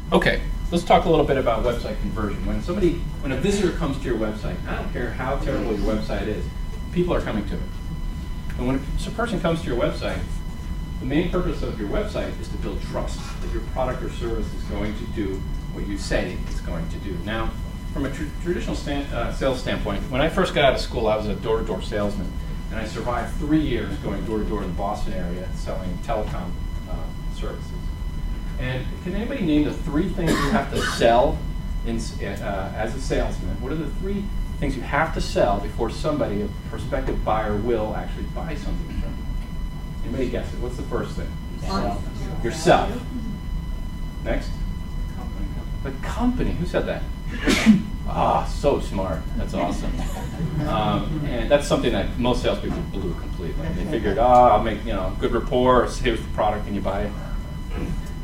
Okay, let's talk a little bit about website conversion. When a visitor comes to your website, I don't care how terrible your website is, people are coming to it. And when a person comes to your website, the main purpose of your website is to build trust that your product or service is going to do what you say it's going to do. Now, from a traditional sales standpoint, when I first got out of school, I was a door-to-door salesman, and I survived 3 years going door-to-door in the Boston area selling telecom services. And can anybody name the 3 things you have to sell as a salesman? What are the 3 things you have to sell before somebody, a prospective buyer, will actually buy something from you? Anybody guess it? What's the first thing? Yourself. Next? The company. Who said that? Ah, so smart. That's awesome. And that's something that most salespeople blew completely. They figured, I'll make good rapport, here's the product, and you buy it.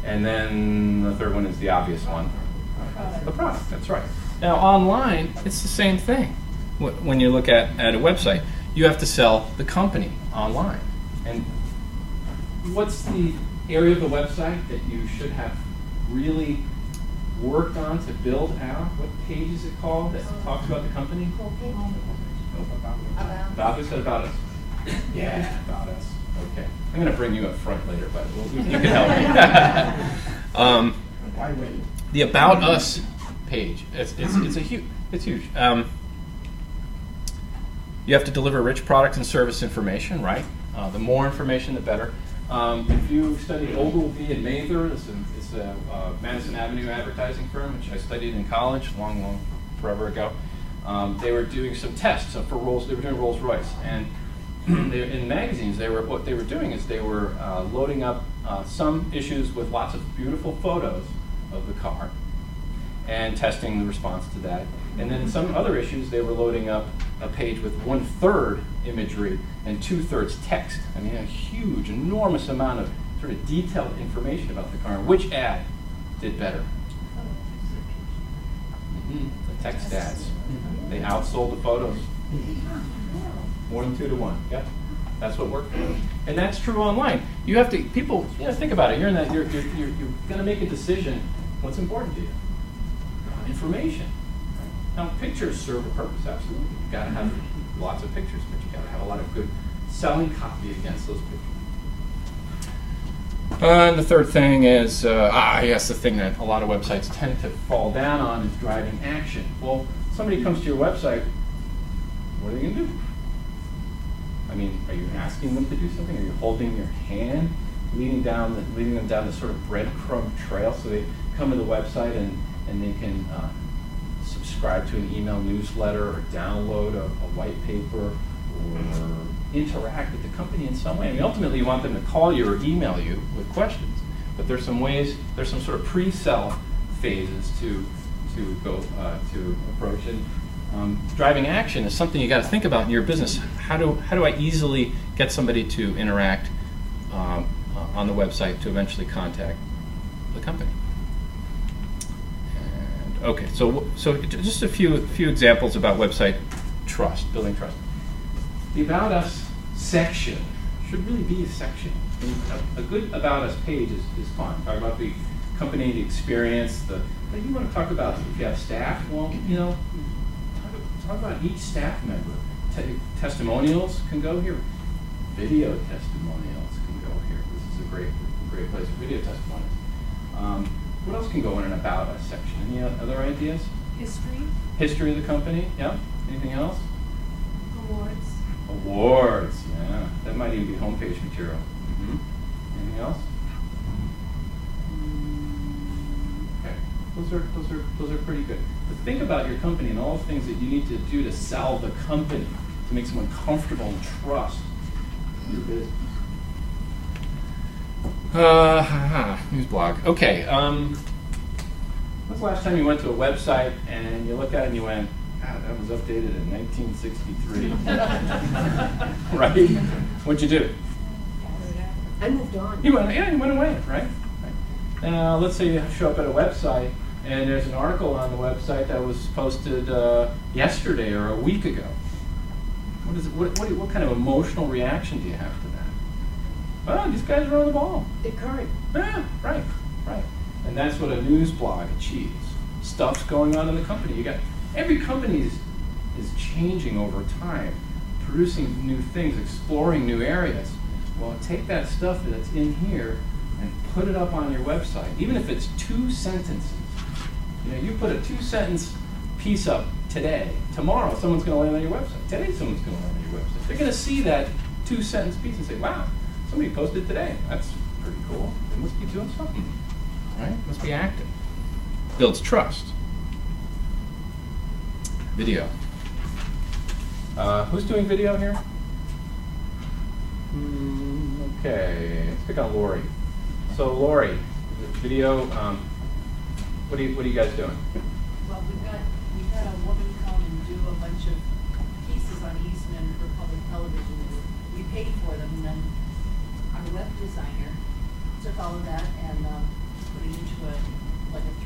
And then the third one is the obvious one. The product, that's right. Now online, it's the same thing. When you look at a website, you have to sell the company online. And what's the area of the website that you should have really worked on to build out? What page is it called that talks about the company? About who said about us? Yeah, about us. Okay. I'm going to bring you up front later, but you can help me. The About Us page. It's huge. You have to deliver rich product and service information, right? The more information, the better. If you studied Ogilvy and Mather, it's a Madison Avenue advertising firm, which I studied in college, forever ago. They were doing some tests for Rolls. They were doing Rolls Royce, and in magazines, what they were doing is they were loading up some issues with lots of beautiful photos of the car and testing the response to that. And then in some other issues, they were loading up a page with 1/3 imagery and 2/3 text. I mean, a huge, enormous amount of sort of detailed information about the car. Which ad did better? The text ads. They outsold the photos. More than 2 to 1. Yep, that's what worked. And that's true online. You have to think about it. You're in that. You're going to make a decision. What's important to you? Information. Now, pictures serve a purpose. Absolutely. You've got to have lots of pictures, but you've got to have a lot of good selling copy against those pictures. And the third thing is, yes, the thing that a lot of websites tend to fall down on is driving action. Well, somebody comes to your website. What are they going to do? I mean, are you asking them to do something? Are you holding your hand, leading them down the sort of breadcrumb trail so they come to the website and they can subscribe to an email newsletter or download a white paper or interact with the company in some way? I mean, ultimately, you want them to call you or email you with questions. But there's some sort of pre-sell phases to approach it. Driving action is something you got to think about in your business. How do I easily get somebody to interact on the website to eventually contact the company? And okay, so just a few examples about website trust, building trust. The About Us section should really be a section. I mean, a good About Us page is fun. Talk about the company, the experience. But you want to talk about if you have staff. Well, talk about each staff member. Testimonials can go here. Video testimonials can go here. This is a great place for video testimonials. What else can go in an About Us section? Any other ideas? History of the company. Yeah. Anything else? Awards. Yeah. That might even be homepage material. Anything else? Okay. Those are pretty good. But think about your company and all the things that you need to do to sell the company, to make someone comfortable and trust your business. News blog. Okay. When's the last time you went to a website and you looked at it and you went, God, that was updated in 1963. Right? What'd you do? I moved on. You went away, right? Now, let's say you show up at a website and there's an article on the website that was posted yesterday or a week ago. What kind of emotional reaction do you have to that? Well, these guys are on the ball. They're current. Yeah, right. And And that's what a news blog achieves. Stuff's going on in the company. You got every company is changing over time, producing new things, exploring new areas. Well, take that stuff that's in here and put it up on your website, even if it's 2 sentences. You put a 2-sentence piece up today. Tomorrow, someone's going to land on your website. Today, someone's going to land on your website. They're going to see that 2-sentence piece and say, "Wow, somebody posted today. That's pretty cool. They must be doing something, right? Must be active." Builds trust. Video. Who's doing video here? Okay, let's pick on Lori. So Lori, video. What are you guys doing? Well, we've had a woman come and do a bunch of pieces on Eastman for public television. We paid for them, and then our web designer took all of that and put it into a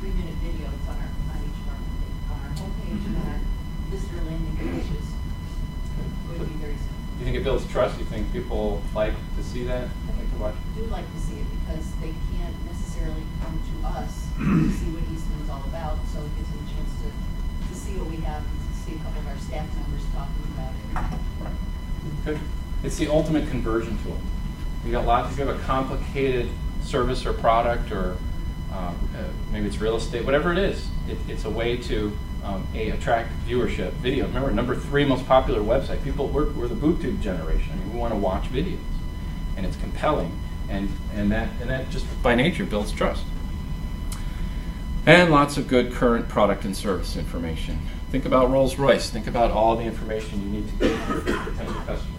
3-minute video. It's on each of our homepage and on our visitor landing pages. It would be very simple. You think it builds trust? You think people like to see that? Like to watch? I do like to see it because they can't necessarily come to us to see what Eastman's all about, so it gives them a chance to see what we have, and to see a couple of our staff members talking about it. Right. Good. It's the ultimate conversion tool. You got lots. If you have a complicated service or product, or maybe it's real estate, whatever it is, it's a way to attract viewership. Video. Remember, number 3 most popular website. People, we're the BootTube generation. I mean, we want to watch videos, and it's compelling, and that just by nature builds trust. And lots of good current product and service information. Think about Rolls-Royce. Think about all the information you need to get for potential customers.